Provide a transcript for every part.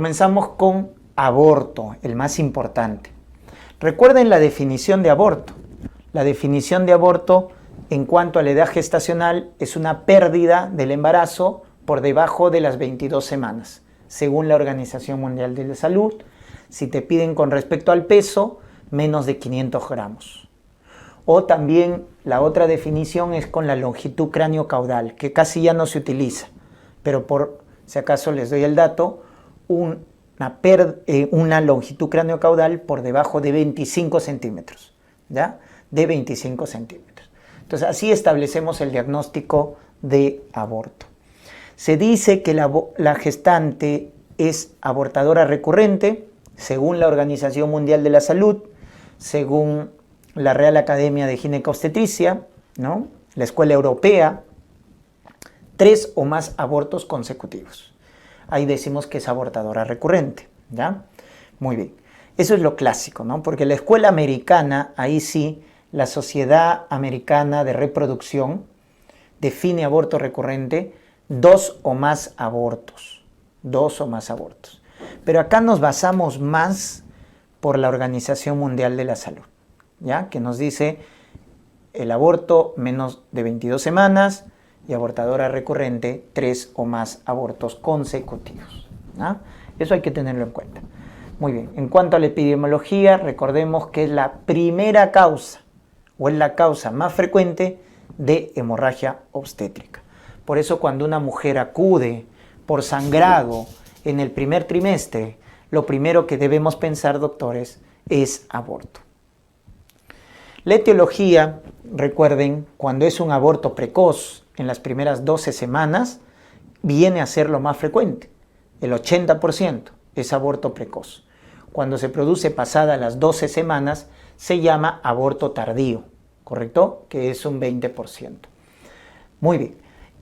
Comenzamos con aborto, el más importante. Recuerden la definición de aborto. La definición de aborto en cuanto a la edad gestacional es una pérdida del embarazo por debajo de las 22 semanas, según la Organización Mundial de la Salud. Si te piden con respecto al peso, menos de 500 gramos. O también la otra definición es con la longitud cráneo-caudal, que casi ya no se utiliza, pero por si acaso les doy el dato, una longitud cráneo-caudal por debajo de 25 centímetros, ¿ya? De 25 centímetros. Entonces así establecemos el diagnóstico de aborto. Se dice que la gestante es abortadora recurrente, según la Organización Mundial de la Salud, según la Real Academia de Ginecobstetricia, ¿no? La Escuela Europea, 3 o más abortos consecutivos. Ahí decimos que es abortadora recurrente, ¿ya? Muy bien. Eso es lo clásico, ¿no? Porque la escuela americana, ahí sí, la Sociedad Americana de Reproducción define aborto recurrente 2 o más abortos. 2 o más abortos. Pero acá nos basamos más por la Organización Mundial de la Salud, ¿ya? Que nos dice el aborto menos de 22 semanas y abortadora recurrente 3 o más abortos consecutivos, ¿no? Eso hay que tenerlo en cuenta. Muy bien, en cuanto a la epidemiología, recordemos que es la primera causa o es la causa más frecuente de hemorragia obstétrica. Por eso cuando una mujer acude por sangrado en el primer trimestre, lo primero que debemos pensar, doctores, es aborto. La etiología, recuerden, cuando es un aborto precoz en las primeras 12 semanas, viene a ser lo más frecuente. El 80% es aborto precoz. Cuando se produce pasada las 12 semanas, se llama aborto tardío, ¿correcto? Que es un 20%. Muy bien.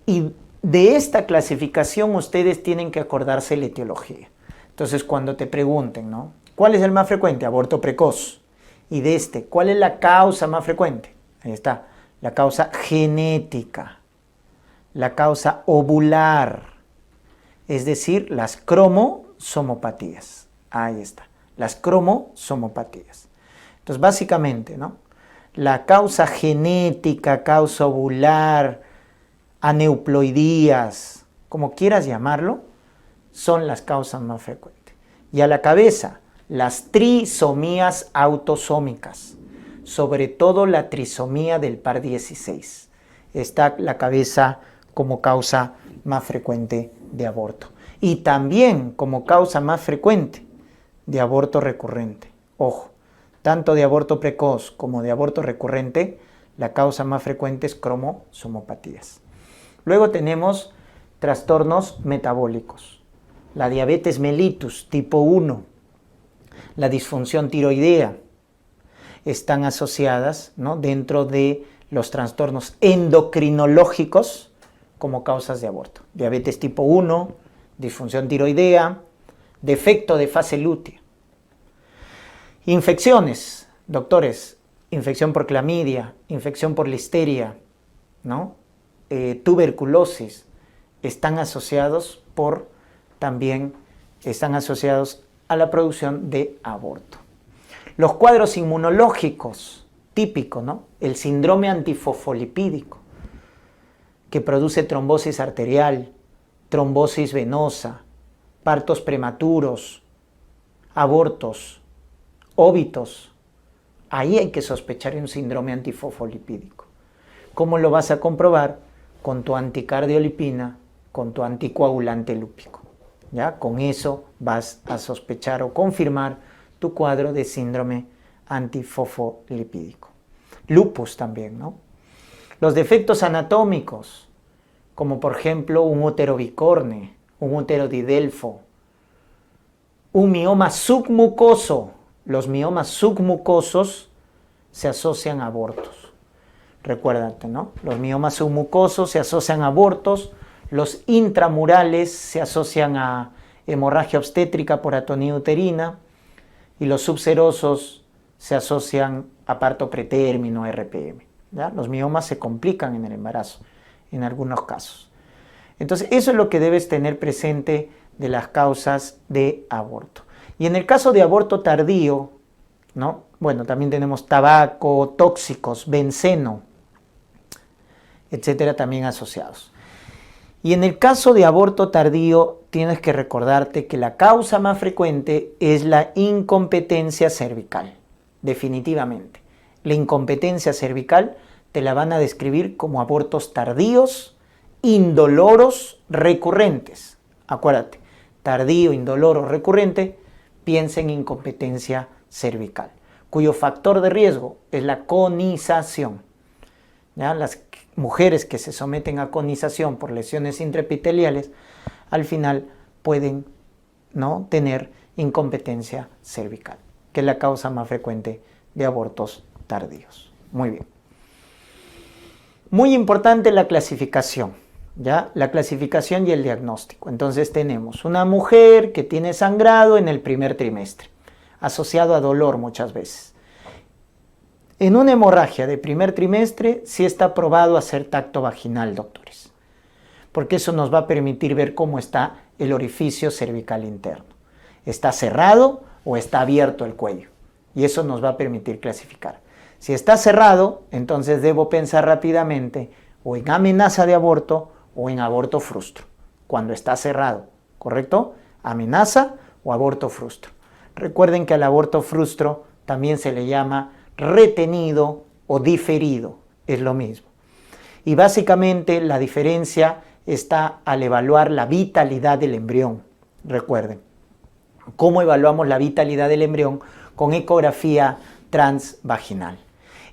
Y de esta clasificación ustedes tienen que acordarse la etiología. Entonces, cuando te pregunten, ¿no? ¿Cuál es el más frecuente? Aborto precoz. Y de ¿cuál es la causa más frecuente? Ahí está, la causa genética, la causa ovular, es decir, las cromosomopatías. Ahí está, las cromosomopatías. Entonces, básicamente, ¿no? La causa genética, causa ovular, aneuploidías, como quieras llamarlo, son las causas más frecuentes. Y a la cabeza, las trisomías autosómicas, sobre todo la trisomía del par 16. Está la cabeza como causa más frecuente de aborto. Y también como causa más frecuente de aborto recurrente. Ojo, tanto de aborto precoz como de aborto recurrente, la causa más frecuente es cromosomopatías. Luego tenemos trastornos metabólicos. La diabetes mellitus tipo 1, la disfunción tiroidea, están asociadas, ¿no?, dentro de los trastornos endocrinológicos como causas de aborto. Diabetes tipo 1, disfunción tiroidea, defecto de fase lútea. Infecciones, doctores, infección por clamidia, infección por listeria, ¿no? Tuberculosis, están asociados a la producción de aborto. Los cuadros inmunológicos típicos, ¿no? El síndrome antifosfolipídico, que produce trombosis arterial, trombosis venosa, partos prematuros, abortos, óbitos. Ahí hay que sospechar un síndrome antifosfolipídico. ¿Cómo lo vas a comprobar? Con tu anticardiolipina, con tu anticoagulante lúpico. ¿Ya? Con eso vas a sospechar o confirmar tu cuadro de síndrome antifosfolipídico. Lupus también, ¿no? Los defectos anatómicos, como por ejemplo un útero bicorne, un útero didelfo, un mioma submucoso. Los miomas submucosos se asocian a abortos. Recuérdate, ¿no? Los miomas submucosos se asocian a abortos, los intramurales se asocian a hemorragia obstétrica por atonía uterina y los subserosos se asocian a parto pretérmino, RPM. ¿Ya? Los miomas se complican en el embarazo en algunos casos. Entonces, eso es lo que debes tener presente de las causas de aborto. Y en el caso de aborto tardío, ¿no? Bueno, también tenemos tabaco, tóxicos, benceno, etcétera, también asociados. Y en el caso de aborto tardío, tienes que recordarte que la causa más frecuente es la incompetencia cervical, definitivamente. La incompetencia cervical te la van a describir como abortos tardíos, indoloros, recurrentes. Acuérdate, tardío, indoloro, recurrente, piensa en incompetencia cervical, cuyo factor de riesgo es la conización. ¿Ya? Las mujeres que se someten a conización por lesiones intraepiteliales, al final pueden, ¿no?, tener incompetencia cervical, que es la causa más frecuente de abortos tardíos. Muy bien. Muy importante la clasificación, ¿ya? La clasificación y el diagnóstico. Entonces tenemos una mujer que tiene sangrado en el primer trimestre, asociado a dolor muchas veces. En una hemorragia de primer trimestre sí está probado hacer tacto vaginal, doctores, porque eso nos va a permitir ver cómo está el orificio cervical interno. ¿Está cerrado o está abierto el cuello? Y eso nos va a permitir clasificar. Si está cerrado, entonces debo pensar rápidamente o en amenaza de aborto o en aborto frustro, cuando está cerrado, ¿correcto? Amenaza o aborto frustro. Recuerden que al aborto frustro también se le llama retenido o diferido, es lo mismo. Y básicamente la diferencia está al evaluar la vitalidad del embrión. Recuerden, ¿cómo evaluamos la vitalidad del embrión? Con ecografía transvaginal.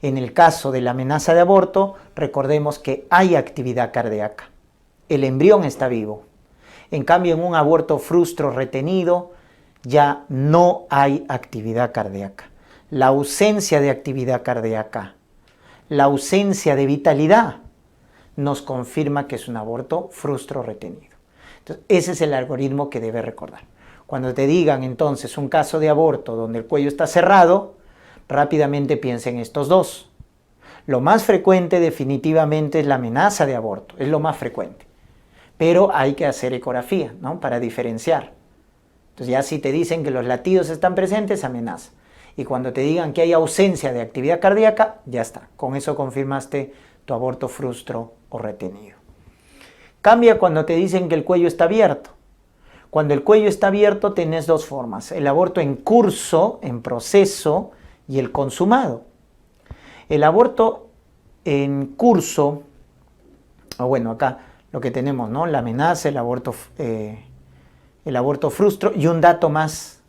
En el caso de la amenaza de aborto, recordemos que hay actividad cardíaca. El embrión está vivo. En cambio, en un aborto frustro retenido, ya no hay actividad cardíaca. La ausencia de actividad cardíaca, la ausencia de vitalidad, nos confirma que es un aborto frustro retenido. Entonces, ese es el algoritmo que debes recordar. Cuando te digan entonces un caso de aborto donde el cuello está cerrado, rápidamente piensa en estos dos. Lo más frecuente definitivamente es la amenaza de aborto, es lo más frecuente. Pero hay que hacer ecografía, ¿no?, para diferenciar. Entonces ya si te dicen que los latidos están presentes, amenaza. Y cuando te digan que hay ausencia de actividad cardíaca, ya está. Con eso confirmaste tu aborto frustro o retenido. Cambia cuando te dicen que el cuello está abierto. Cuando el cuello está abierto tenés dos formas: el aborto en curso, en proceso, y el consumado. El aborto en curso, o bueno, acá lo que tenemos, ¿no?, la amenaza, el aborto frustro, y un dato más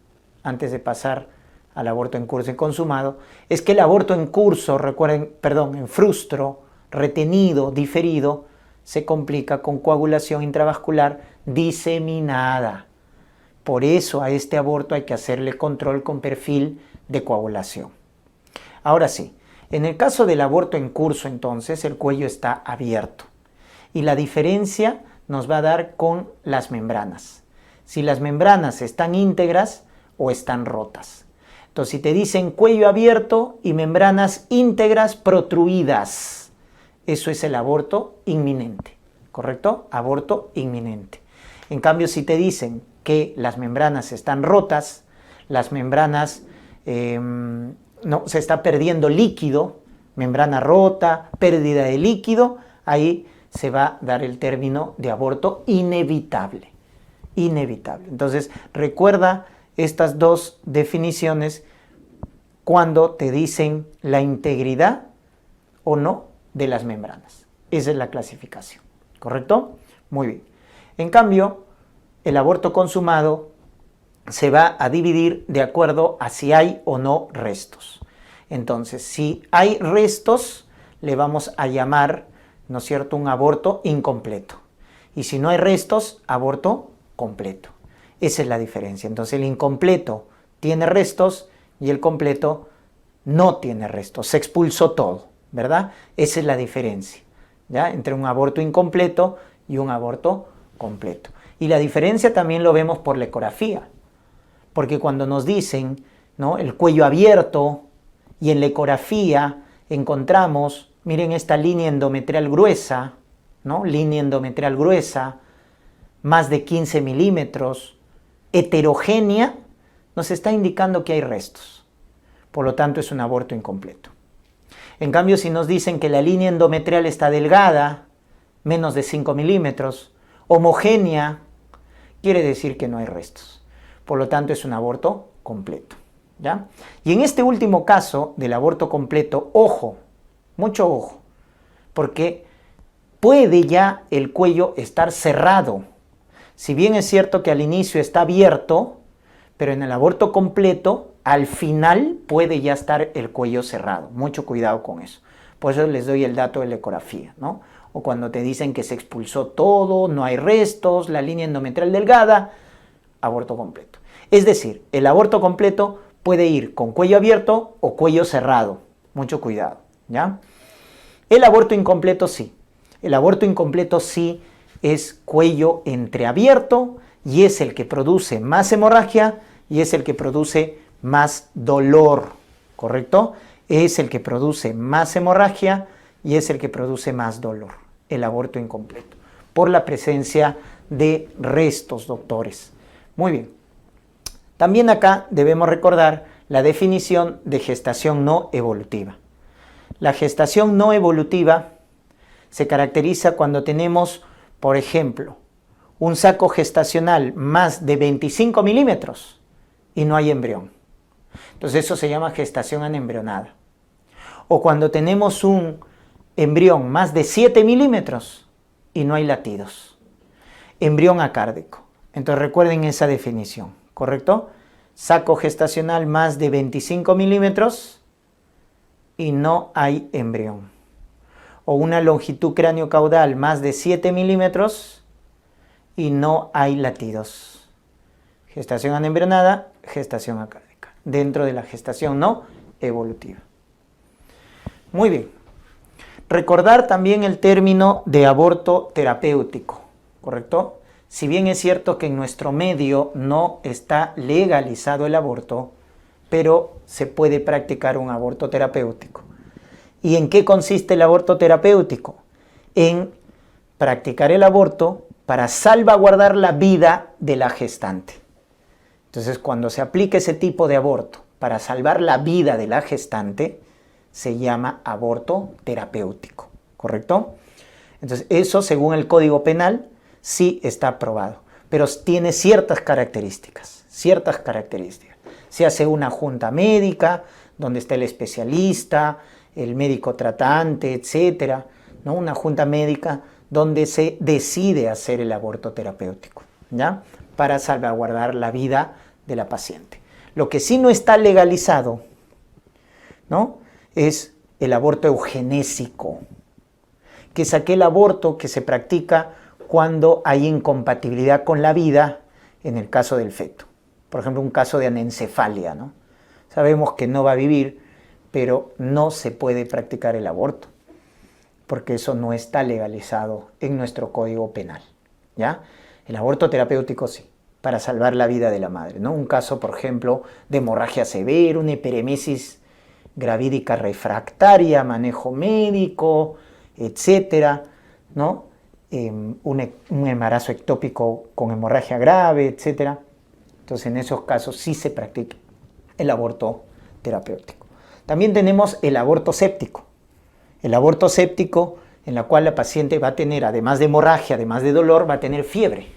antes de pasar al aborto en curso y consumado, es que el aborto en curso, recuerden, en frustro, retenido, diferido, se complica con coagulación intravascular diseminada. Por eso a este aborto hay que hacerle control con perfil de coagulación. Ahora sí, en el caso del aborto en curso, entonces, el cuello está abierto. Y la diferencia nos va a dar con las membranas. Si las membranas están íntegras o están rotas. Entonces, si te dicen cuello abierto y membranas íntegras protruidas, eso es el aborto inminente, ¿correcto? Aborto inminente. En cambio, si te dicen que las membranas están rotas, las membranas, no, se está perdiendo líquido, membrana rota, pérdida de líquido, ahí se va a dar el término de aborto inevitable. Inevitable. Entonces, recuerda estas dos definiciones cuando te dicen la integridad o no de las membranas. Esa es la clasificación, ¿correcto? Muy bien. En cambio, el aborto consumado se va a dividir de acuerdo a si hay o no restos. Entonces, si hay restos, le vamos a llamar, ¿no es cierto?, un aborto incompleto. Y si no hay restos, aborto completo. Esa es la diferencia. Entonces, el incompleto tiene restos y el completo no tiene restos. Se expulsó todo, ¿verdad? Esa es la diferencia, ¿ya?, entre un aborto incompleto y un aborto completo. Y la diferencia también lo vemos por la ecografía. Porque cuando nos dicen, ¿no?, el cuello abierto, y en la ecografía encontramos, miren esta línea endometrial gruesa, ¿no?, línea endometrial gruesa, más de 15 milímetros, heterogénea, nos está indicando que hay restos. Por lo tanto, es un aborto incompleto. En cambio, si nos dicen que la línea endometrial está delgada, menos de 5 milímetros, homogénea, quiere decir que no hay restos. Por lo tanto, es un aborto completo, ¿ya? Y en este último caso del aborto completo, ojo, mucho ojo, porque puede ya el cuello estar cerrado. Si bien es cierto que al inicio está abierto, pero en el aborto completo, al final puede ya estar el cuello cerrado. Mucho cuidado con eso. Por eso les doy el dato de la ecografía, ¿no? O cuando te dicen que se expulsó todo, no hay restos, la línea endometrial delgada, aborto completo. Es decir, el aborto completo puede ir con cuello abierto o cuello cerrado. Mucho cuidado, ¿ya? El aborto incompleto sí. El aborto incompleto sí es cuello entreabierto y es el que produce más hemorragia y es el que produce más dolor, ¿correcto? Es el que produce más hemorragia y es el que produce más dolor, el aborto incompleto, por la presencia de restos, doctores. Muy bien. También acá debemos recordar la definición de gestación no evolutiva. La gestación no evolutiva se caracteriza cuando tenemos, por ejemplo, un saco gestacional más de 25 milímetros y no hay embrión. Entonces eso se llama gestación anembrionada. O cuando tenemos un embrión más de 7 milímetros y no hay latidos. Embrión acárdico. Entonces recuerden esa definición, ¿correcto? Saco gestacional más de 25 milímetros y no hay embrión. O una longitud craneocaudal más de 7 milímetros y no hay latidos. Gestación anembrionada, gestación acárdica, dentro de la gestación no evolutiva. Muy bien. Recordar también el término de aborto terapéutico, ¿correcto? Si bien es cierto que en nuestro medio no está legalizado el aborto, pero se puede practicar un aborto terapéutico. ¿Y en qué consiste el aborto terapéutico? En practicar el aborto para salvaguardar la vida de la gestante. Entonces, cuando se aplica ese tipo de aborto para salvar la vida de la gestante, se llama aborto terapéutico, ¿correcto? Entonces, eso según el Código Penal sí está aprobado, pero tiene ciertas características. Se hace una junta médica donde está el especialista, el médico tratante, etcétera, ¿no? Una junta médica donde se decide hacer el aborto terapéutico, ¿ya? Para salvaguardar la vida de la paciente. Lo que sí no está legalizado, ¿no? Es el aborto eugenésico, que es aquel aborto que se practica cuando hay incompatibilidad con la vida en el caso del feto. Por ejemplo, un caso de anencefalia, ¿no? Sabemos que no va a vivir, pero no se puede practicar el aborto, porque eso no está legalizado en nuestro Código Penal, ¿ya? El aborto terapéutico sí, para salvar la vida de la madre, ¿no? Un caso, por ejemplo, de hemorragia severa, una hiperemesis gravídica refractaria, manejo médico, etcétera, ¿no? Un embarazo ectópico con hemorragia grave, etcétera. Entonces, en esos casos sí se practica el aborto terapéutico. También tenemos el aborto séptico. El aborto séptico, en la cual la paciente va a tener, además de hemorragia, además de dolor, va a tener fiebre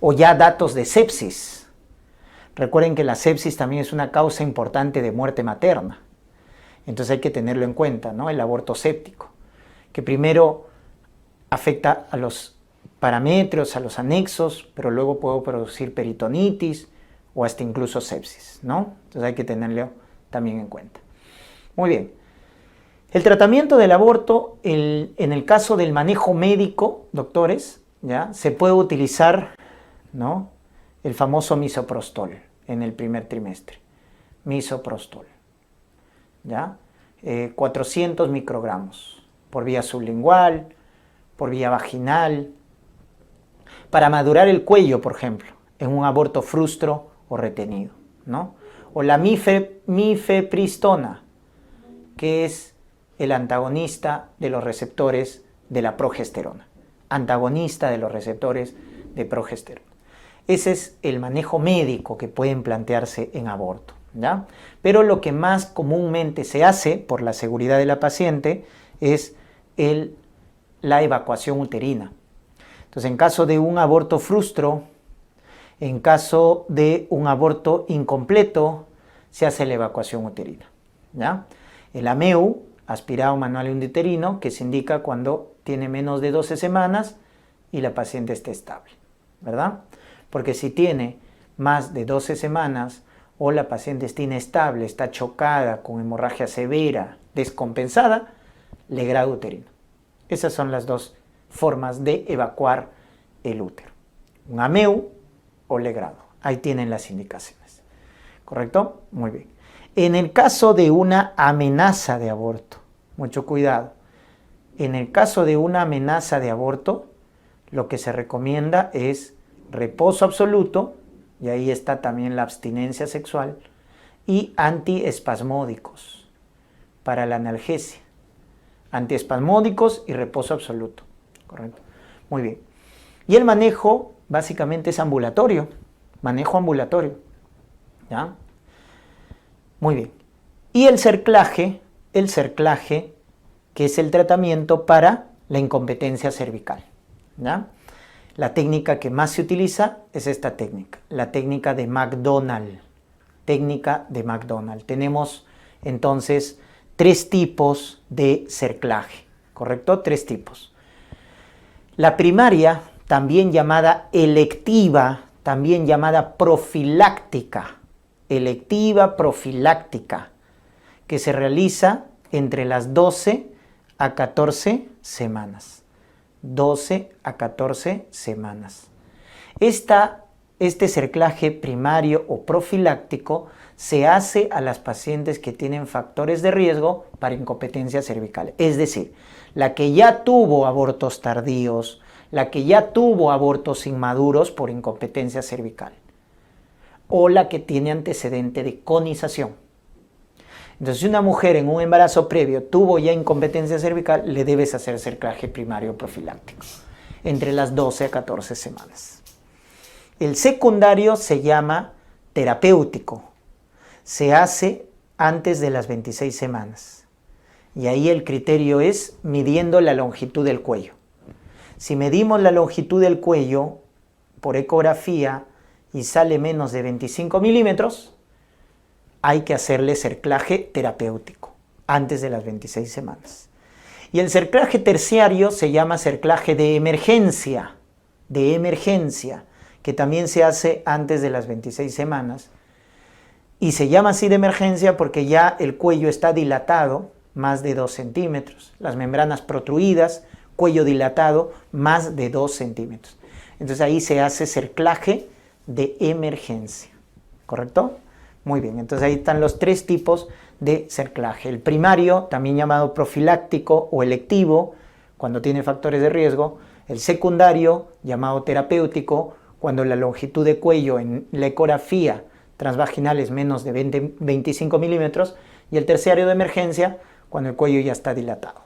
o ya datos de sepsis. Recuerden que la sepsis también es una causa importante de muerte materna. Entonces hay que tenerlo en cuenta, ¿no? El aborto séptico, que primero afecta a los paramétros, a los anexos, pero luego puede producir peritonitis o hasta incluso sepsis, ¿no? Entonces hay que tenerlo también en cuenta. Muy bien. El tratamiento del aborto, en el caso del manejo médico, doctores, ¿ya? Se puede utilizar, ¿no? El famoso misoprostol en el primer trimestre. Misoprostol, ¿ya? 400 microgramos por vía sublingual, por vía vaginal, para madurar el cuello, por ejemplo, en un aborto frustro o retenido, ¿no? O la mifepristona, que es el antagonista de los receptores de la progesterona. Antagonista de los receptores de progesterona. Ese es el manejo médico que pueden plantearse en aborto, ¿ya? Pero lo que más comúnmente se hace por la seguridad de la paciente es la evacuación uterina. Entonces, en caso de un aborto frustro, en caso de un aborto incompleto, se hace la evacuación uterina, ¿ya? El AMEU, aspirado manual uterino, que se indica cuando tiene menos de 12 semanas y la paciente está estable, ¿verdad? Porque si tiene más de 12 semanas o la paciente está inestable, está chocada, con hemorragia severa, descompensada, legrado uterino. Esas son las dos formas de evacuar el útero. Un AMEU o legrado. Ahí tienen las indicaciones. ¿Correcto? Muy bien. En el caso de una amenaza de aborto, mucho cuidado. En el caso de una amenaza de aborto, lo que se recomienda es reposo absoluto, y ahí está también la abstinencia sexual, y antiespasmódicos para la analgesia. Antiespasmódicos y reposo absoluto. ¿Correcto? Muy bien. Y el manejo básicamente es ambulatorio. Manejo ambulatorio. ¿Ya? Muy bien. Y el cerclaje, que es el tratamiento para la incompetencia cervical, ¿ya? La técnica que más se utiliza es esta técnica, la técnica de McDonald. Tenemos entonces 3 tipos de cerclaje, ¿correcto? 3 tipos. La primaria, también llamada electiva, también llamada profiláctica, que se realiza entre las 12 a 14 semanas. 12 a 14 semanas. Este cerclaje primario o profiláctico se hace a las pacientes que tienen factores de riesgo para incompetencia cervical. Es decir, la que ya tuvo abortos tardíos, la que ya tuvo abortos inmaduros por incompetencia cervical, o la que tiene antecedente de conización. Entonces, si una mujer en un embarazo previo tuvo ya incompetencia cervical, le debes hacer cerclaje primario profiláctico entre las 12 a 14 semanas. El secundario se llama terapéutico. Se hace antes de las 26 semanas. Y ahí el criterio es midiendo la longitud del cuello. Si medimos la longitud del cuello por ecografía y sale menos de 25 milímetros, hay que hacerle cerclaje terapéutico antes de las 26 semanas. Y el cerclaje terciario se llama cerclaje de emergencia, que también se hace antes de las 26 semanas. Y se llama así de emergencia porque ya el cuello está dilatado, más de 2 centímetros, las membranas protruidas, cuello dilatado, más de 2 centímetros. Entonces ahí se hace cerclaje de emergencia, ¿correcto? Muy bien, entonces ahí están los 3 tipos de cerclaje. El primario, también llamado profiláctico o electivo, cuando tiene factores de riesgo. El secundario, llamado terapéutico, cuando la longitud de cuello en la ecografía transvaginal es menos de 25 milímetros. Y el terciario de emergencia, cuando el cuello ya está dilatado.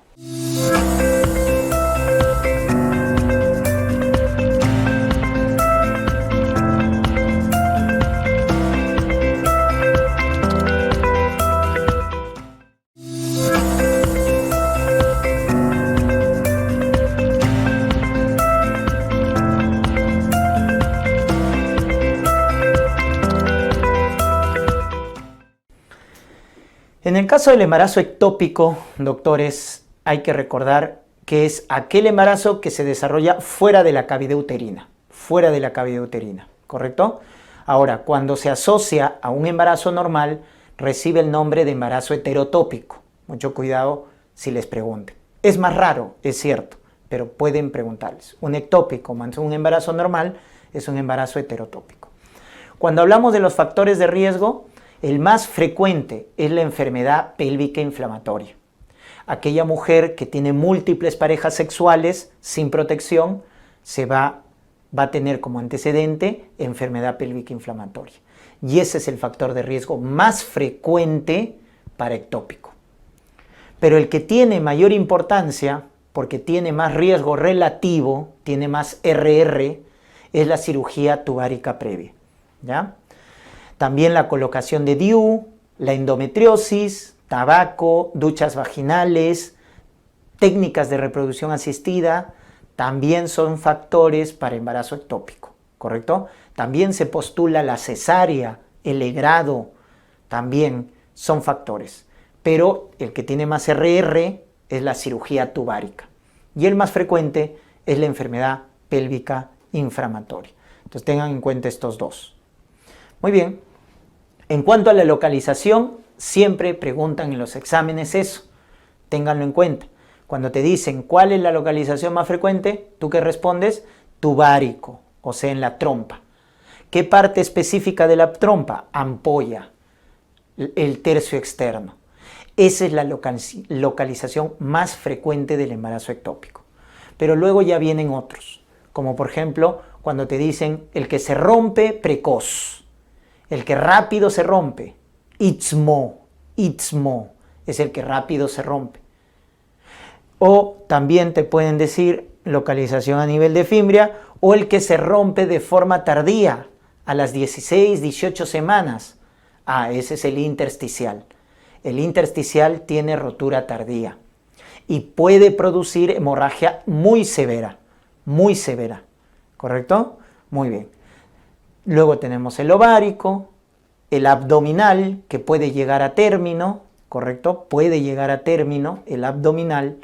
En el caso del embarazo ectópico, doctores, hay que recordar que es aquel embarazo que se desarrolla fuera de la cavidad uterina, ¿correcto? Ahora, cuando se asocia a un embarazo normal, recibe el nombre de embarazo heterotópico. Mucho cuidado si les pregunten. Es más raro, es cierto, pero pueden preguntarles. Un ectópico más un embarazo normal es un embarazo heterotópico. Cuando hablamos de los factores de riesgo, el más frecuente es la enfermedad pélvica inflamatoria. Aquella mujer que tiene múltiples parejas sexuales sin protección va a tener como antecedente enfermedad pélvica inflamatoria. Y ese es el factor de riesgo más frecuente para ectópico. Pero el que tiene mayor importancia, porque tiene más riesgo relativo, tiene más RR, es la cirugía tubárica previa, ¿ya? También la colocación de DIU, la endometriosis, tabaco, duchas vaginales, técnicas de reproducción asistida, también son factores para embarazo ectópico, ¿correcto? También se postula la cesárea, el legrado, también son factores. Pero el que tiene más RR es la cirugía tubárica. Y el más frecuente es la enfermedad pélvica inflamatoria. Entonces tengan en cuenta estos dos. Muy bien. En cuanto a la localización, siempre preguntan en los exámenes eso. Ténganlo en cuenta. Cuando te dicen cuál es la localización más frecuente, ¿tú qué respondes? Tubárico, o sea, en la trompa. ¿Qué parte específica de la trompa? Ampolla, el tercio externo. Esa es la localización más frecuente del embarazo ectópico. Pero luego ya vienen otros, como por ejemplo, cuando te dicen el que se rompe precoz, el que rápido se rompe, istmo, es el que rápido se rompe. O también te pueden decir localización a nivel de fimbria, o el que se rompe de forma tardía, a las 16, 18 semanas. Ese es el intersticial. El intersticial tiene rotura tardía y puede producir hemorragia muy severa, ¿correcto? Muy bien. Luego tenemos el ovárico, el abdominal, que puede llegar a término, ¿correcto? Puede llegar a término el abdominal.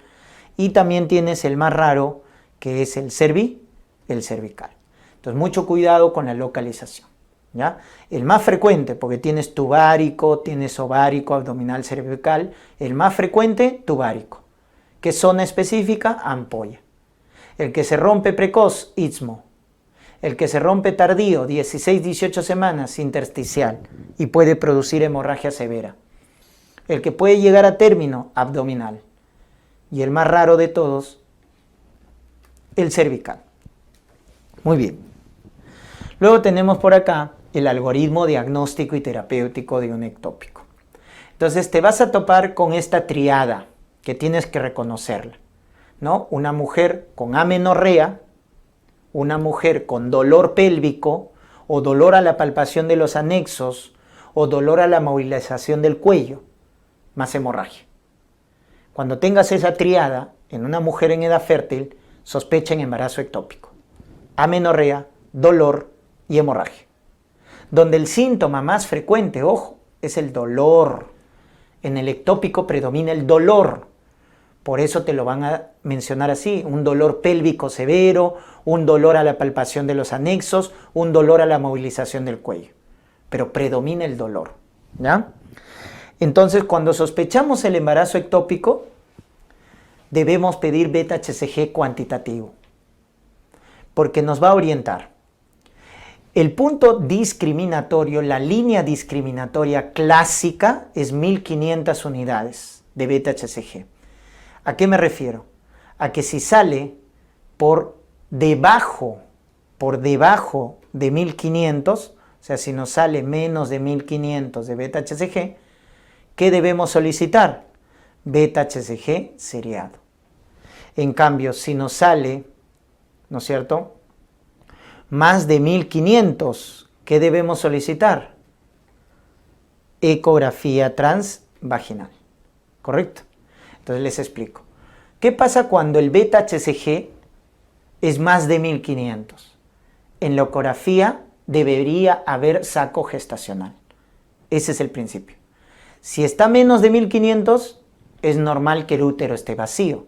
Y también tienes el más raro, que es el cervical. Entonces, mucho cuidado con la localización, ¿ya? El más frecuente, porque tienes tubárico, tienes ovárico, abdominal, cervical. El más frecuente, tubárico. ¿Qué zona específica? Ampolla. El que se rompe precoz, istmo. El que se rompe tardío, 16, 18 semanas, intersticial. Y puede producir hemorragia severa. El que puede llegar a término, abdominal. Y el más raro de todos, el cervical. Muy bien. Luego tenemos por acá el algoritmo diagnóstico y terapéutico de un ectópico. Entonces te vas a topar con esta triada que tienes que reconocerla, ¿no? Una mujer con amenorrea, una mujer con dolor pélvico o dolor a la palpación de los anexos o dolor a la movilización del cuello, más hemorragia. Cuando tengas esa triada en una mujer en edad fértil, sospecha en embarazo ectópico. Amenorrea, dolor y hemorragia. Donde el síntoma más frecuente, ojo, es el dolor. En el ectópico predomina el dolor. Por eso te lo van a mencionar así, un dolor pélvico severo, un dolor a la palpación de los anexos, un dolor a la movilización del cuello. Pero predomina el dolor, ¿ya? Entonces, cuando sospechamos el embarazo ectópico, debemos pedir beta-HCG cuantitativo, porque nos va a orientar. El punto discriminatorio, la línea discriminatoria clásica es 1500 unidades de beta-HCG. ¿A qué me refiero? A que si sale por debajo de 1500, o sea, si nos sale menos de 1500 de beta-HCG, ¿qué debemos solicitar? Beta-HCG seriado. En cambio, si nos sale, ¿no es cierto?, más de 1500, ¿qué debemos solicitar? Ecografía transvaginal. ¿Correcto? Entonces les explico. ¿Qué pasa cuando el beta-HCG es más de 1500? En la ecografía debería haber saco gestacional. Ese es el principio. Si está menos de 1500, es normal que el útero esté vacío.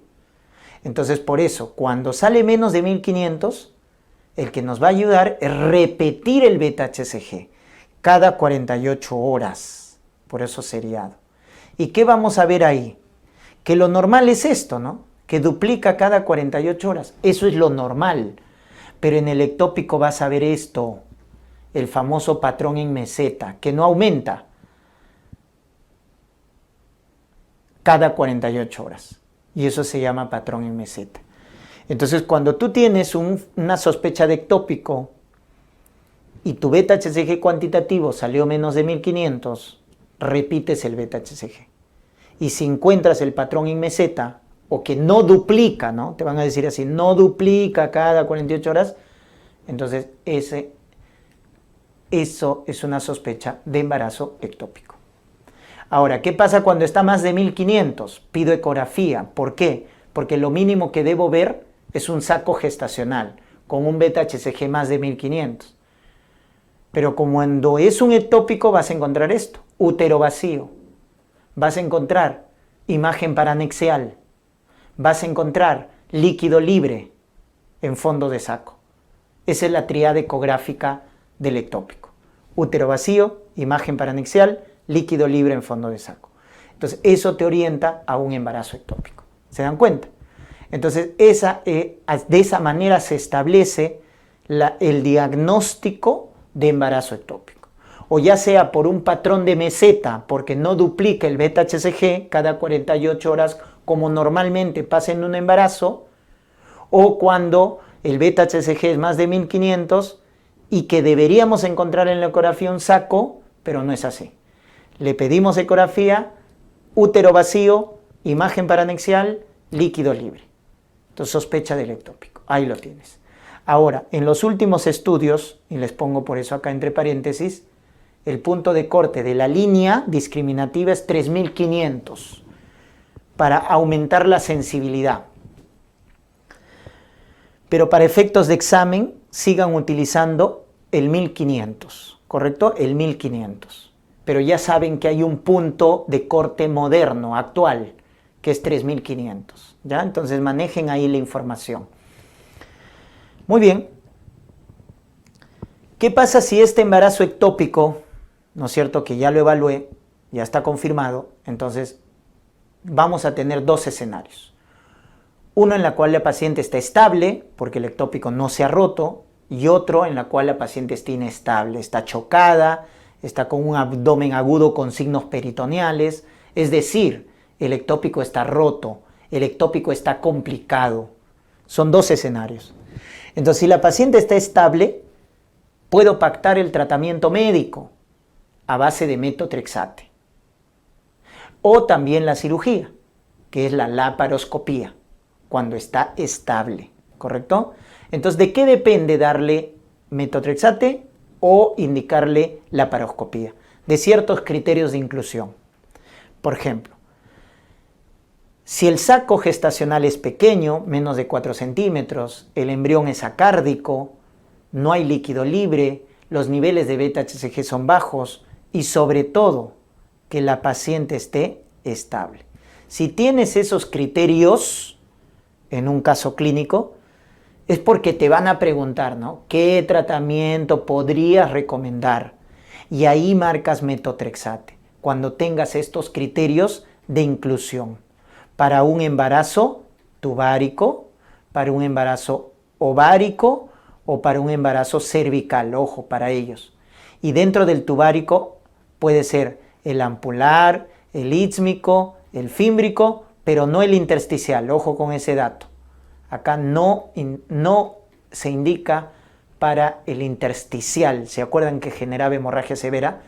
Entonces, por eso, cuando sale menos de 1500, el que nos va a ayudar es repetir el beta-HCG cada 48 horas. Por eso seriado. ¿Y qué vamos a ver ahí? Que lo normal es esto, ¿no? Que duplica cada 48 horas. Eso es lo normal. Pero en el ectópico vas a ver esto, el famoso patrón en meseta, que no aumenta cada 48 horas. Y eso se llama patrón en meseta. Entonces, cuando tú tienes una sospecha de ectópico y tu beta-HCG cuantitativo salió menos de 1500, repites el beta-HCG. Y si encuentras el patrón en meseta, o que no duplica, ¿no? Te van a decir así, no duplica cada 48 horas, Entonces, eso es una sospecha de embarazo ectópico. Ahora, ¿qué pasa cuando está más de 1500? Pido ecografía. ¿Por qué? Porque lo mínimo que debo ver es un saco gestacional con un beta-HCG más de 1500. Pero como cuando es un ectópico vas a encontrar esto, útero vacío. Vas a encontrar imagen paranexial. Vas a encontrar líquido libre en fondo de saco. Esa es la tríada ecográfica del ectópico. Útero vacío, imagen paranexial, líquido libre en fondo de saco. Entonces, eso te orienta a un embarazo ectópico. ¿Se dan cuenta? Entonces, de esa manera se establece el diagnóstico de embarazo ectópico. O ya sea por un patrón de meseta, porque no duplica el beta-HCG cada 48 horas como normalmente pasa en un embarazo, o cuando el beta-HCG es más de 1500 y que deberíamos encontrar en la ecografía un saco, pero no es así. Le pedimos ecografía, útero vacío, imagen paranexial, líquido libre. Entonces sospecha del ectópico. Ahí lo tienes. Ahora, en los últimos estudios, y les pongo por eso acá entre paréntesis, el punto de corte de la línea discriminativa es 3500 para aumentar la sensibilidad. Pero para efectos de examen sigan utilizando el 1500, ¿correcto? El 1500. Pero ya saben que hay un punto de corte moderno, actual, que es 3500, ¿ya? Entonces manejen ahí la información. Muy bien. ¿Qué pasa si este embarazo ectópico, ¿no es cierto?, que ya lo evalué, ya está confirmado? Entonces vamos a tener dos escenarios. Uno en la cual la paciente está estable, porque el ectópico no se ha roto, y otro en la cual la paciente está inestable, está chocada, está con un abdomen agudo con signos peritoneales, es decir, el ectópico está roto, el ectópico está complicado. Son dos escenarios. Entonces, si la paciente está estable, puedo pactar el tratamiento médico a base de metotrexate. O también la cirugía, que es la laparoscopía, cuando está estable, ¿correcto? Entonces, ¿de qué depende darle metotrexate o indicarle laparoscopía? De ciertos criterios de inclusión. Por ejemplo, si el saco gestacional es pequeño, menos de 4 centímetros, el embrión es acárdico, no hay líquido libre, los niveles de beta-HCG son bajos y sobre todo que la paciente esté estable. Si tienes esos criterios en un caso clínico, es porque te van a preguntar, ¿no?, ¿qué tratamiento podrías recomendar? Y ahí marcas metotrexate, cuando tengas estos criterios de inclusión. Para un embarazo tubárico, para un embarazo ovárico o para un embarazo cervical, ojo, para ellos. Y dentro del tubárico puede ser el ampular, el ísmico, el fímbrico, pero no el intersticial, ojo con ese dato. Acá no se indica para el intersticial. ¿Se acuerdan que generaba hemorragia severa?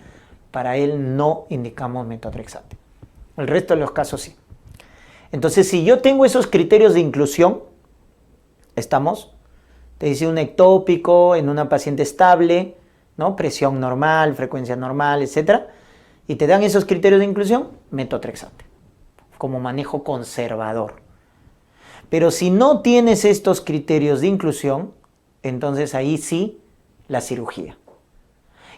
Para él no indicamos metotrexate. El resto de los casos sí. Entonces, si yo tengo esos criterios de inclusión, estamos, te dice un ectópico en una paciente estable, ¿no?, presión normal, frecuencia normal, etc. Y te dan esos criterios de inclusión, metotrexate, como manejo conservador. Pero si no tienes estos criterios de inclusión, entonces ahí sí la cirugía,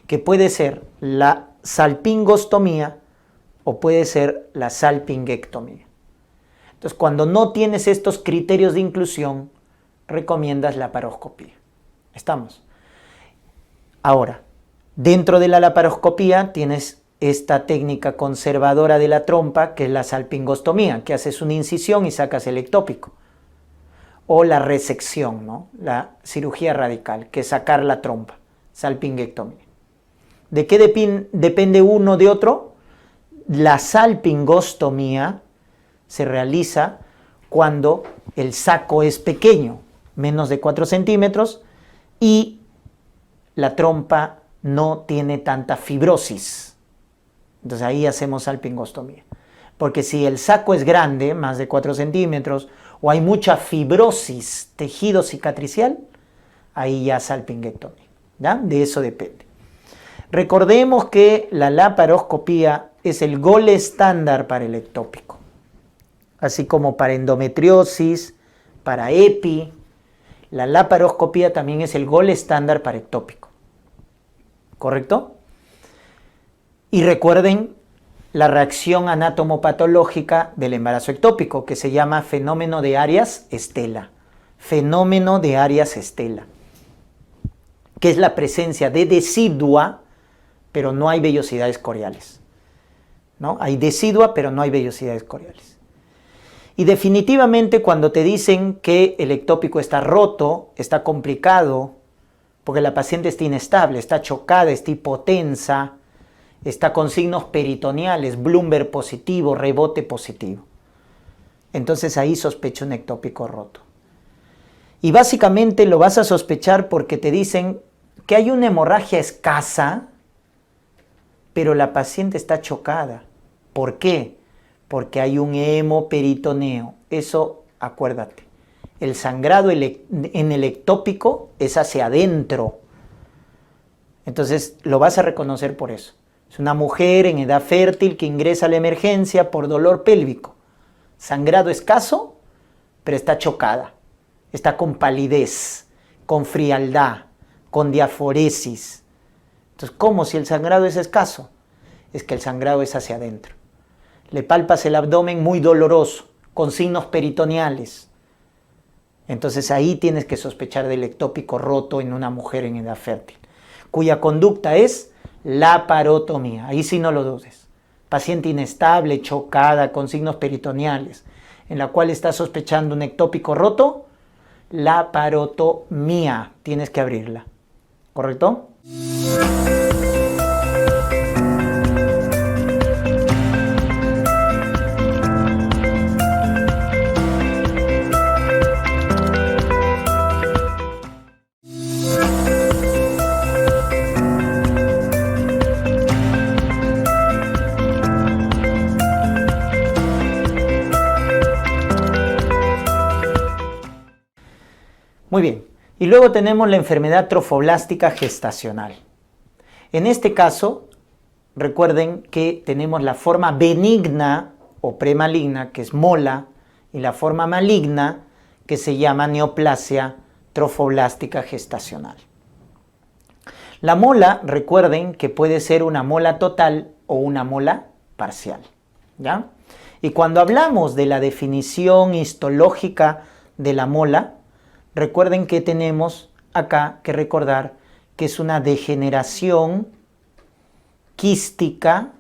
que puede ser la salpingostomía o puede ser la salpingectomía. Entonces, cuando no tienes estos criterios de inclusión, recomiendas la laparoscopía. ¿Estamos? Ahora, dentro de la laparoscopía tienes esta técnica conservadora de la trompa, que es la salpingostomía, que haces una incisión y sacas el ectópico. O la resección, ¿no?, la cirugía radical, que es sacar la trompa, salpingectomía. ¿De qué depende uno de otro? La salpingostomía se realiza cuando el saco es pequeño, menos de 4 centímetros, y la trompa no tiene tanta fibrosis. Entonces ahí hacemos salpingostomía. Porque si el saco es grande, más de 4 centímetros, o hay mucha fibrosis, tejido cicatricial, ahí ya salpingectomía, ¿ya? De eso depende. Recordemos que la laparoscopía es el gold estándar para el ectópico, así como para endometriosis, para EPI. La laparoscopía también es el gold estándar para ectópico, ¿correcto? Y recuerden la reacción anatomopatológica del embarazo ectópico, que se llama fenómeno de Arias-Estela. Fenómeno de Arias-Estela, que es la presencia de decidua, pero no hay vellosidades coriales, ¿no? Hay decidua, pero no hay vellosidades coriales. Y definitivamente cuando te dicen que el ectópico está roto, está complicado, porque la paciente está inestable, está chocada, está hipotensa, está con signos peritoneales, Bloomberg positivo, rebote positivo. Entonces ahí sospecha un ectópico roto. Y básicamente lo vas a sospechar porque te dicen que hay una hemorragia escasa, pero la paciente está chocada. ¿Por qué? Porque hay un hemoperitoneo. Eso, acuérdate. El sangrado en el ectópico es hacia adentro. Entonces lo vas a reconocer por eso. Es una mujer en edad fértil que ingresa a la emergencia por dolor pélvico. Sangrado escaso, pero está chocada. Está con palidez, con frialdad, con diaforesis. Entonces, ¿cómo si el sangrado es escaso? Es que el sangrado es hacia adentro. Le palpas el abdomen muy doloroso, con signos peritoneales. Entonces ahí tienes que sospechar del ectópico roto en una mujer en edad fértil, cuya conducta es laparotomía. Ahí sí no lo dudes. Paciente inestable, chocada, con signos peritoneales, en la cual está sospechando un ectópico roto, laparotomía. Tienes que abrirla. ¿Correcto? Muy bien. Y luego tenemos la enfermedad trofoblástica gestacional. En este caso, recuerden que tenemos la forma benigna o premaligna, que es mola, y la forma maligna, que se llama neoplasia trofoblástica gestacional. La mola, recuerden que puede ser una mola total o una mola parcial, ¿ya? Y cuando hablamos de la definición histológica de la mola, recuerden que tenemos acá que recordar que es una degeneración quística,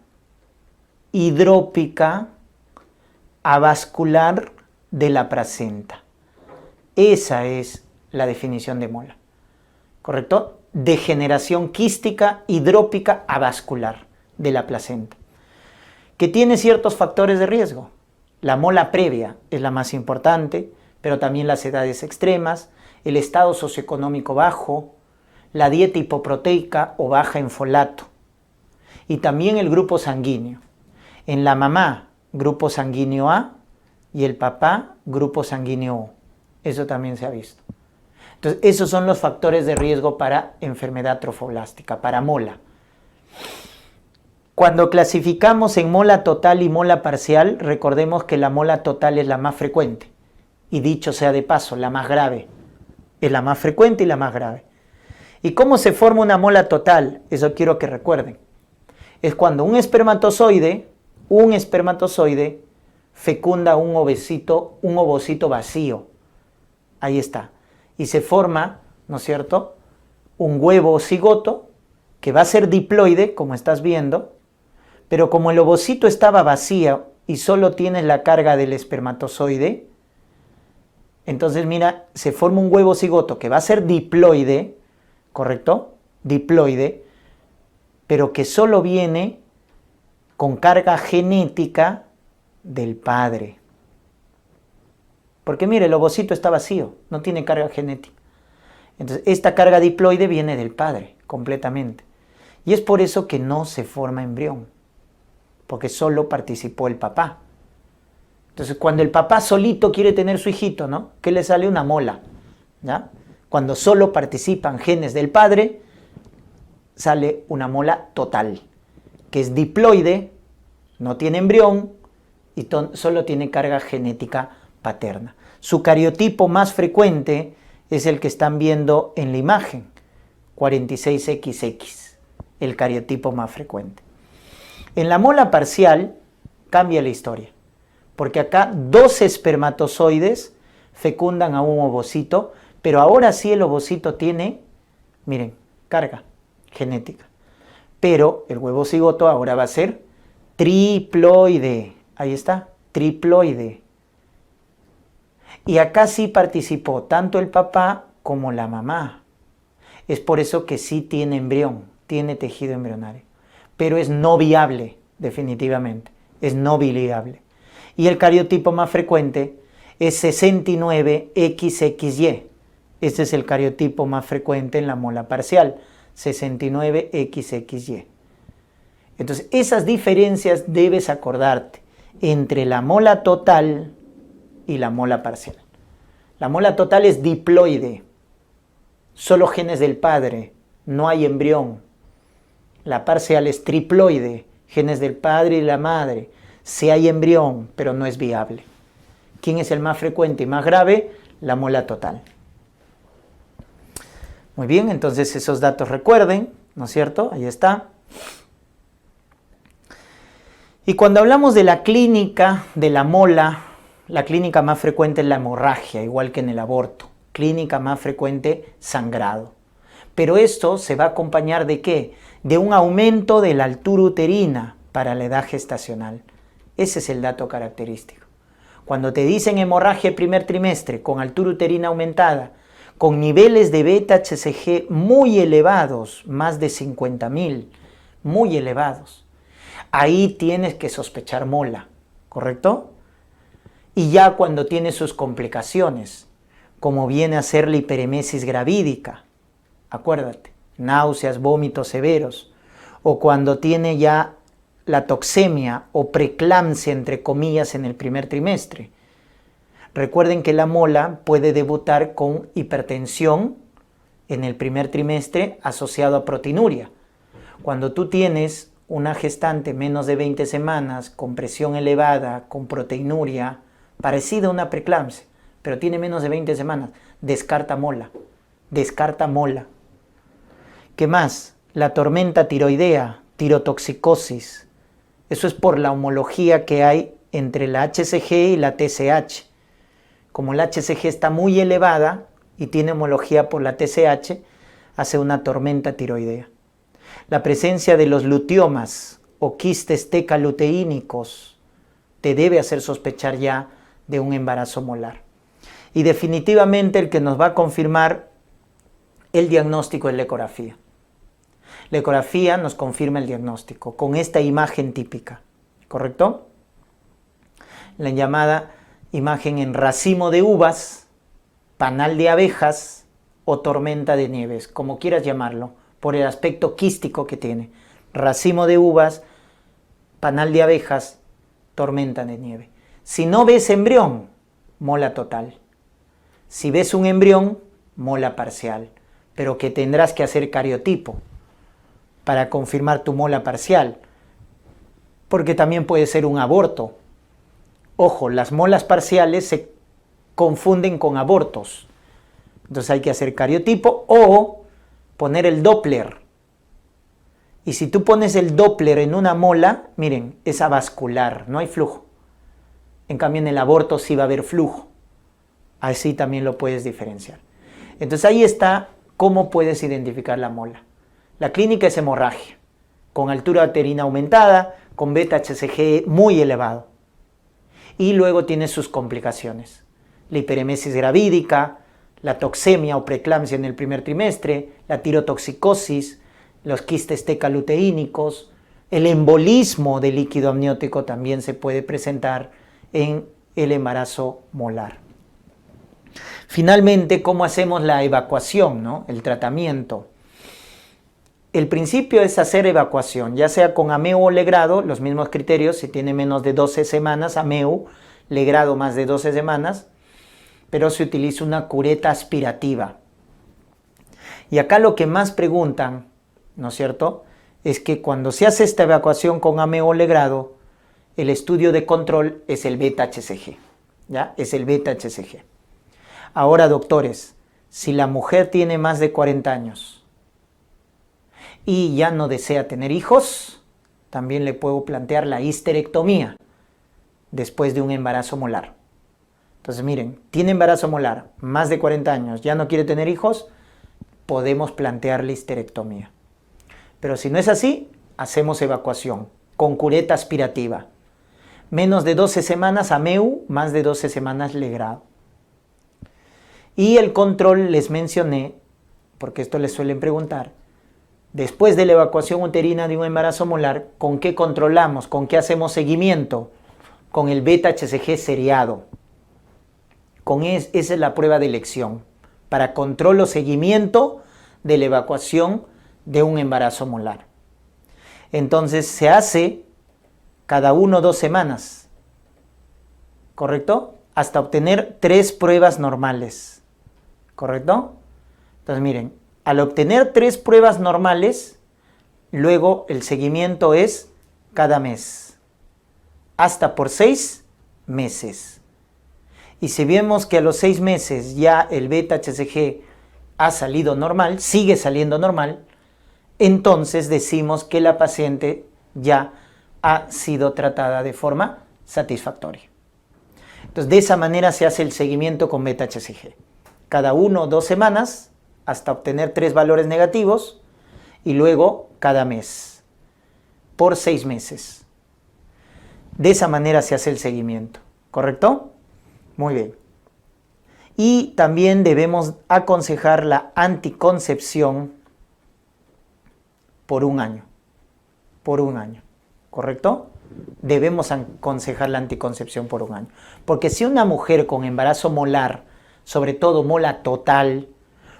hidrópica, avascular de la placenta. Esa es la definición de mola, ¿correcto? Degeneración quística, hidrópica, avascular de la placenta, que tiene ciertos factores de riesgo. La mola previa es la más importante, pero también las edades extremas, el estado socioeconómico bajo, la dieta hipoproteica o baja en folato, y también el grupo sanguíneo. En la mamá, grupo sanguíneo A, y el papá, grupo sanguíneo O. Eso también se ha visto. Entonces, esos son los factores de riesgo para enfermedad trofoblástica, para mola. Cuando clasificamos en mola total y mola parcial, recordemos que la mola total es la más frecuente. Y dicho sea de paso, la más grave. Es la más frecuente y la más grave. ¿Y cómo se forma una mola total? Eso quiero que recuerden. Es cuando un espermatozoide fecunda un ovocito vacío. Ahí está. Y se forma, ¿no es cierto?, un huevo cigoto que va a ser diploide, como estás viendo, pero como el ovocito estaba vacío y solo tienes la carga del espermatozoide, entonces mira, se forma un huevo cigoto que va a ser diploide, ¿correcto? Diploide, pero que solo viene con carga genética del padre. Porque mire, el ovocito está vacío, no tiene carga genética. Entonces, esta carga diploide viene del padre, completamente. Y es por eso que no se forma embrión, porque solo participó el papá. Entonces, cuando el papá solito quiere tener su hijito, ¿no? ¿Qué le sale? Una mola, ¿ya? Cuando solo participan genes del padre, sale una mola total, que es diploide, no tiene embrión y solo tiene carga genética paterna. Su cariotipo más frecuente es el que están viendo en la imagen, 46XX, el cariotipo más frecuente. En la mola parcial cambia la historia, porque acá 2 espermatozoides fecundan a un ovocito, pero ahora sí el ovocito tiene, miren, carga genética. Pero el huevo cigoto ahora va a ser triploide. Ahí está, triploide. Y acá sí participó tanto el papá como la mamá. Es por eso que sí tiene embrión, tiene tejido embrionario. Pero es no viable, definitivamente. Es no viable. Y el cariotipo más frecuente es 69XXY. Este es el cariotipo más frecuente en la mola parcial, 69XXY. Entonces, esas diferencias debes acordarte entre la mola total y la mola parcial. La mola total es diploide, solo genes del padre, no hay embrión. La parcial es triploide, genes del padre y la madre, sí hay embrión, pero no es viable. ¿Quién es el más frecuente y más grave? La mola total. Muy bien, entonces esos datos recuerden, ¿no es cierto? Ahí está. Y cuando hablamos de la clínica de la mola, la clínica más frecuente es la hemorragia, igual que en el aborto. Clínica más frecuente, sangrado. Pero esto se va a acompañar ¿de qué? De un aumento de la altura uterina para la edad gestacional. Ese es el dato característico. Cuando te dicen hemorragia primer trimestre con altura uterina aumentada, con niveles de beta-HCG muy elevados, más de 50.000, muy elevados, ahí tienes que sospechar mola, ¿correcto? Y ya cuando tiene sus complicaciones, como viene a ser la hiperemesis gravídica, acuérdate, náuseas, vómitos severos, o cuando tiene ya la toxemia o preeclampsia, entre comillas, en el primer trimestre. Recuerden que la mola puede debutar con hipertensión en el primer trimestre asociado a proteinuria. Cuando tú tienes una gestante menos de 20 semanas con presión elevada, con proteinuria, parecida a una preeclampsia, pero tiene menos de 20 semanas, descarta mola, descarta mola. ¿Qué más? La tormenta tiroidea, tirotoxicosis. Eso es por la homología que hay entre la HCG y la TSH. Como la HCG está muy elevada y tiene homología por la TSH, hace una tormenta tiroidea. La presencia de los luteomas o quistes tecaluteínicos te debe hacer sospechar ya de un embarazo molar. Y definitivamente el que nos va a confirmar el diagnóstico es la ecografía. La ecografía nos confirma el diagnóstico con esta imagen típica, ¿correcto? La llamada imagen en racimo de uvas, panal de abejas o tormenta de nieves, como quieras llamarlo, por el aspecto quístico que tiene. Racimo de uvas, panal de abejas, tormenta de nieve. Si no ves embrión, mola total. Si ves un embrión, mola parcial, pero que tendrás que hacer cariotipo para confirmar tu mola parcial, porque también puede ser un aborto. Ojo, las molas parciales se confunden con abortos, entonces hay que hacer cariotipo o poner el Doppler. Y si tú pones el Doppler en una mola, miren, es avascular, no hay flujo. En cambio en el aborto sí va a haber flujo, así también lo puedes diferenciar. Entonces ahí está cómo puedes identificar la mola. La clínica es hemorragia, con altura uterina aumentada, con beta-HCG muy elevado. Y luego tiene sus complicaciones. La hiperemesis gravídica, la toxemia o preeclampsia en el primer trimestre, la tirotoxicosis, los quistes tecaluteínicos, el embolismo del líquido amniótico también se puede presentar en el embarazo molar. Finalmente, ¿cómo hacemos la evacuación, ¿no? El tratamiento. El principio es hacer evacuación, ya sea con AMEU o legrado, los mismos criterios, si tiene menos de 12 semanas, AMEU, legrado más de 12 semanas, pero se utiliza una cureta aspirativa. Y acá lo que más preguntan, ¿no es cierto?, es que cuando se hace esta evacuación con AMEO Legrado, el estudio de control es el beta-HCG, ¿ya? Es el beta-HCG. Ahora, doctores, si la mujer tiene más de 40 años y ya no desea tener hijos, también le puedo plantear la histerectomía después de un embarazo molar. Entonces, miren, tiene embarazo molar, más de 40 años, ya no quiere tener hijos, podemos plantear la histerectomía. Pero si no es así, hacemos evacuación con cureta aspirativa. Menos de 12 semanas AMEU, más de 12 semanas Legrado. Y el control les mencioné, porque esto les suelen preguntar, después de la evacuación uterina de un embarazo molar, ¿con qué controlamos? ¿Con qué hacemos seguimiento? Con el beta-HCG seriado. Esa es la prueba de elección para control o seguimiento de la evacuación de un embarazo molar. Entonces se hace cada 1 o 2 semanas, ¿correcto? Hasta obtener 3 pruebas normales, ¿correcto? Entonces miren, al obtener 3 pruebas normales, luego el seguimiento es cada mes, hasta por 6 meses. Y si vemos que a los 6 meses ya el beta-HCG ha salido normal, sigue saliendo normal, entonces decimos que la paciente ya ha sido tratada de forma satisfactoria. Entonces, de esa manera se hace el seguimiento con beta-HCG. Cada 1 o 2 semanas hasta obtener 3 valores negativos y luego cada mes, por 6 meses. De esa manera se hace el seguimiento, ¿correcto? Muy bien. Y también debemos aconsejar la anticoncepción por 1 año. Por 1 año. ¿Correcto? Debemos aconsejar la anticoncepción por 1 año. Porque si una mujer con embarazo molar, sobre todo mola total,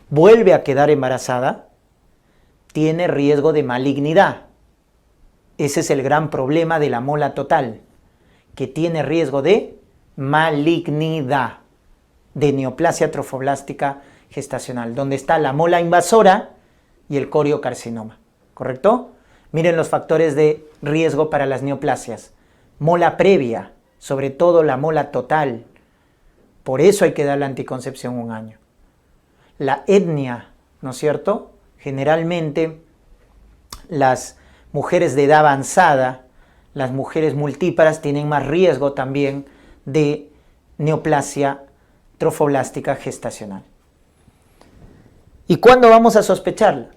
vuelve a quedar embarazada, tiene riesgo de malignidad. Ese es el gran problema de la mola total, que tiene riesgo de malignidad, de neoplasia trofoblástica gestacional, donde está la mola invasora y el coriocarcinoma. ¿Correcto? Miren los factores de riesgo para las neoplasias. Mola previa, sobre todo la mola total. Por eso hay que dar la anticoncepción 1 año. La etnia, ¿no es cierto? Generalmente las mujeres de edad avanzada, las mujeres multíparas tienen más riesgo también de neoplasia trofoblástica gestacional. ¿Y cuándo vamos a sospecharla?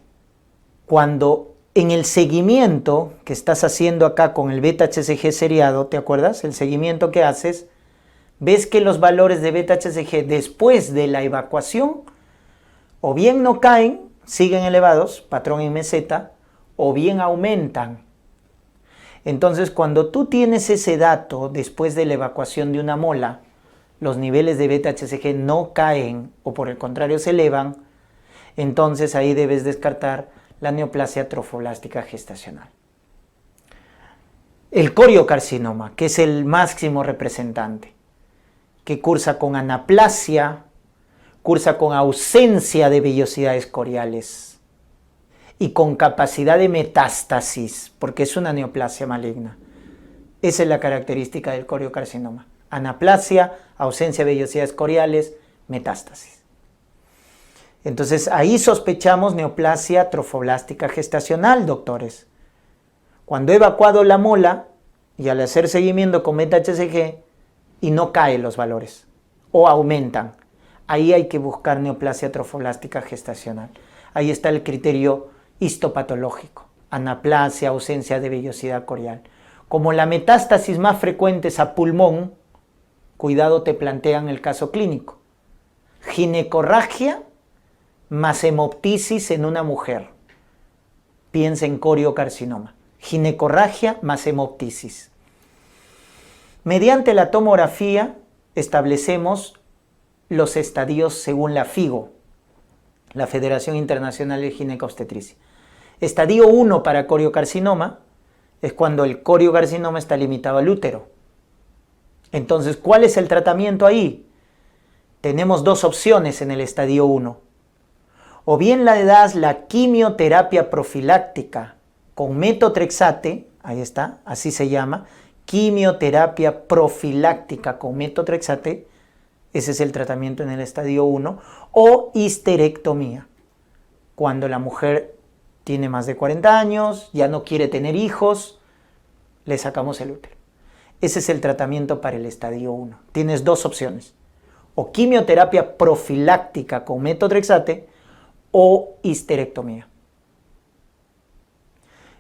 Cuando en el seguimiento que estás haciendo acá con el beta-HCG seriado, ¿te acuerdas? El seguimiento que haces, ves que los valores de beta-HCG después de la evacuación o bien no caen, siguen elevados, patrón en meseta, o bien aumentan. Entonces, cuando tú tienes ese dato después de la evacuación de una mola, los niveles de beta-HCG no caen o por el contrario se elevan, entonces ahí debes descartar la neoplasia trofoblástica gestacional. El coriocarcinoma, que es el máximo representante, que cursa con anaplasia, cursa con ausencia de vellosidades coriales y con capacidad de metástasis, porque es una neoplasia maligna. Esa es la característica del coriocarcinoma. Anaplasia, ausencia de vellosidades coriales, metástasis. Entonces, ahí sospechamos neoplasia trofoblástica gestacional, doctores. Cuando he evacuado la mola y al hacer seguimiento con beta-HCG y no caen los valores o aumentan, ahí hay que buscar neoplasia trofoblástica gestacional. Ahí está el criterio histopatológico. Anaplasia, ausencia de vellosidad corial. Como la metástasis más frecuente es a pulmón, cuidado, te plantean el caso clínico. Ginecorragia más hemoptisis en una mujer. Piensa en coriocarcinoma. Ginecorragia más hemoptisis. Mediante la tomografía establecemos los estadios según la FIGO, la Federación Internacional de Ginecobstetricia. Estadio 1 para coriocarcinoma es cuando el coriocarcinoma está limitado al útero. Entonces, ¿cuál es el tratamiento ahí? Tenemos 2 opciones en el estadio 1. O bien le das la quimioterapia profiláctica con metotrexate, ahí está, así se llama, quimioterapia profiláctica con metotrexate, ese es el tratamiento en el estadio 1, o histerectomía, cuando la mujer tiene más de 40 años, ya no quiere tener hijos, le sacamos el útero. Ese es el tratamiento para el estadio 1. Tienes dos opciones, o quimioterapia profiláctica con metotrexate o histerectomía.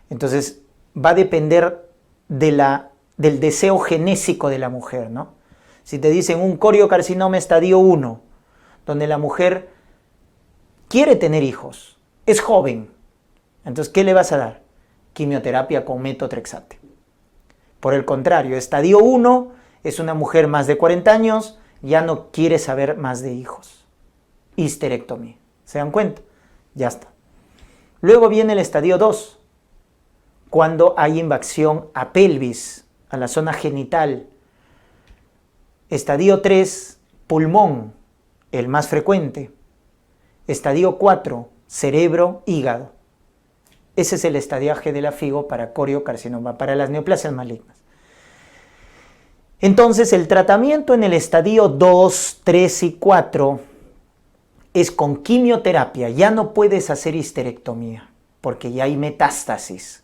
Entonces, va a depender del deseo genésico de la mujer, ¿no? Si te dicen un coriocarcinoma estadio 1, donde la mujer quiere tener hijos, es joven, entonces, ¿qué le vas a dar? Quimioterapia con metotrexate. Por el contrario, estadio 1 es una mujer más de 40 años, ya no quiere saber más de hijos. Histerectomía. ¿Se dan cuenta? Ya está. Luego viene el estadio 2, cuando hay invasión a pelvis, a la zona genital. Estadio 3, pulmón, el más frecuente. Estadio 4, cerebro, hígado. Ese es el estadiaje de la FIGO para coriocarcinoma, para las neoplasias malignas. Entonces, el tratamiento en el estadio 2, 3 y 4 es con quimioterapia. Ya no puedes hacer histerectomía, porque ya hay metástasis.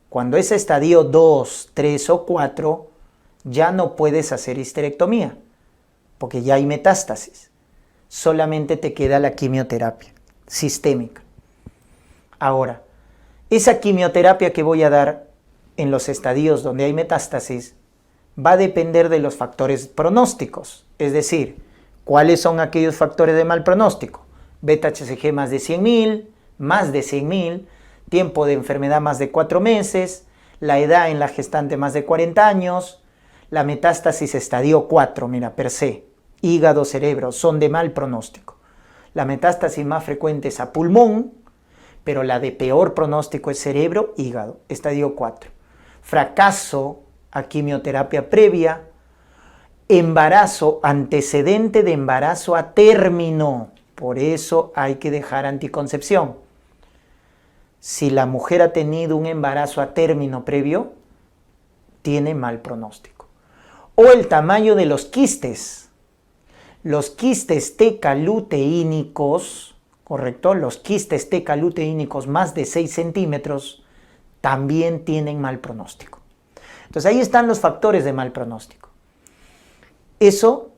Cuando es estadio 2, 3 o 4, ya no puedes hacer histerectomía, porque ya hay metástasis. Solamente te queda la quimioterapia sistémica. Ahora, esa quimioterapia que voy a dar en los estadios donde hay metástasis va a depender de los factores pronósticos, es decir, ¿cuáles son aquellos factores de mal pronóstico? Beta-HCG más de 100.000, tiempo de enfermedad más de 4 meses, la edad en la gestante más de 40 años, la metástasis estadio 4, mira, per se, hígado, cerebro, son de mal pronóstico. La metástasis más frecuente es a pulmón, pero la de peor pronóstico es cerebro, hígado, estadio 4. Fracaso a quimioterapia previa, embarazo, antecedente de embarazo a término, por eso hay que dejar anticoncepción. Si la mujer ha tenido un embarazo a término previo, tiene mal pronóstico. O el tamaño de los quistes. Los quistes tecaluteínicos, ¿correcto? Los quistes tecaluteínicos más de 6 centímetros también tienen mal pronóstico. Entonces ahí están los factores de mal pronóstico. Eso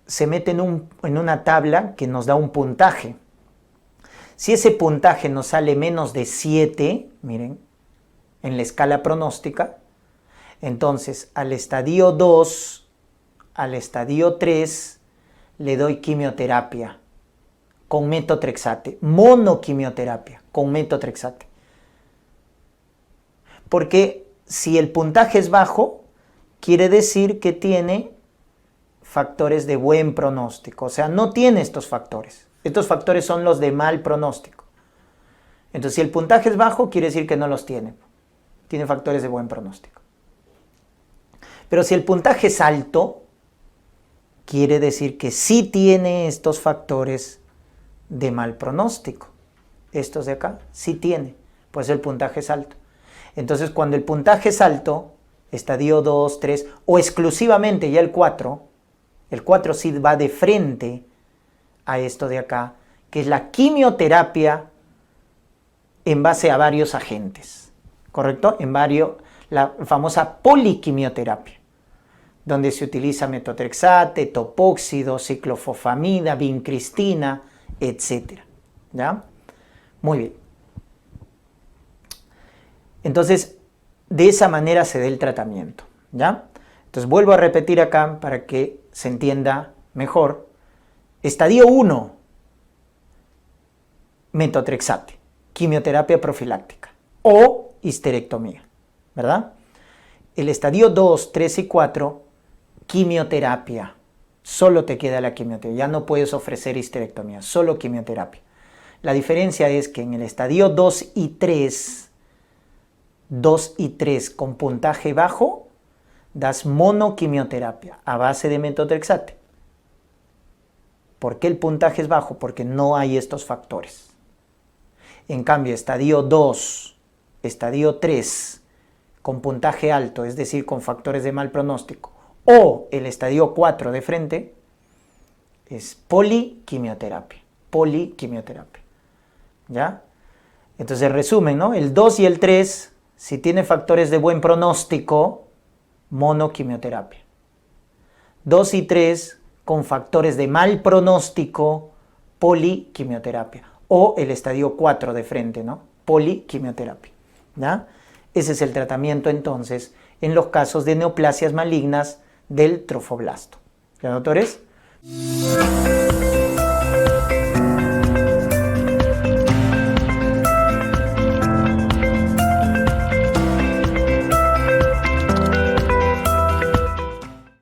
se mete en una tabla que nos da un puntaje. Si ese puntaje nos sale menos de 7, miren, en la escala pronóstica, entonces al estadio 2, al estadio 3, le doy quimioterapia con metotrexate, monoquimioterapia con metotrexate. Porque si el puntaje es bajo, quiere decir que tiene factores de buen pronóstico, o sea, no tiene estos factores. Estos factores son los de mal pronóstico. Entonces, si el puntaje es bajo, quiere decir que no los tiene. Tiene factores de buen pronóstico. Pero si el puntaje es alto, quiere decir que sí tiene estos factores de mal pronóstico. Estos de acá sí tiene, pues el puntaje es alto. Entonces, cuando el puntaje es alto, estadio 2, 3 o exclusivamente ya el 4 sí va de frente a esto de acá, que es la quimioterapia en base a varios agentes, ¿correcto? La famosa poliquimioterapia, donde se utiliza metotrexate, topóxido, ciclofosfamida, vincristina, etc. ¿Ya? Muy bien. Entonces, de esa manera se da el tratamiento, ¿ya? Entonces, vuelvo a repetir acá para que se entienda mejor. Estadio 1, metotrexate, quimioterapia profiláctica o histerectomía, ¿verdad? El estadio 2, 3 y 4, quimioterapia. Solo te queda la quimioterapia, ya no puedes ofrecer histerectomía, solo quimioterapia. La diferencia es que en el estadio 2 y 3 con puntaje bajo, das monoquimioterapia a base de metotrexate. ¿Por qué el puntaje es bajo? Porque no hay estos factores. En cambio, estadio 2, estadio 3, con puntaje alto, es decir, con factores de mal pronóstico, o el estadio 4 de frente, es poliquimioterapia. Poliquimioterapia. ¿Ya? Entonces, resumen, ¿no? El 2 y el 3, si tiene factores de buen pronóstico, monoquimioterapia. 2 y 3, con factores de mal pronóstico, poliquimioterapia. O el estadio 4 de frente, ¿no? Poliquimioterapia. ¿Ya? Ese es el tratamiento entonces en los casos de neoplasias malignas del trofoblasto. ¿Ya, doctores?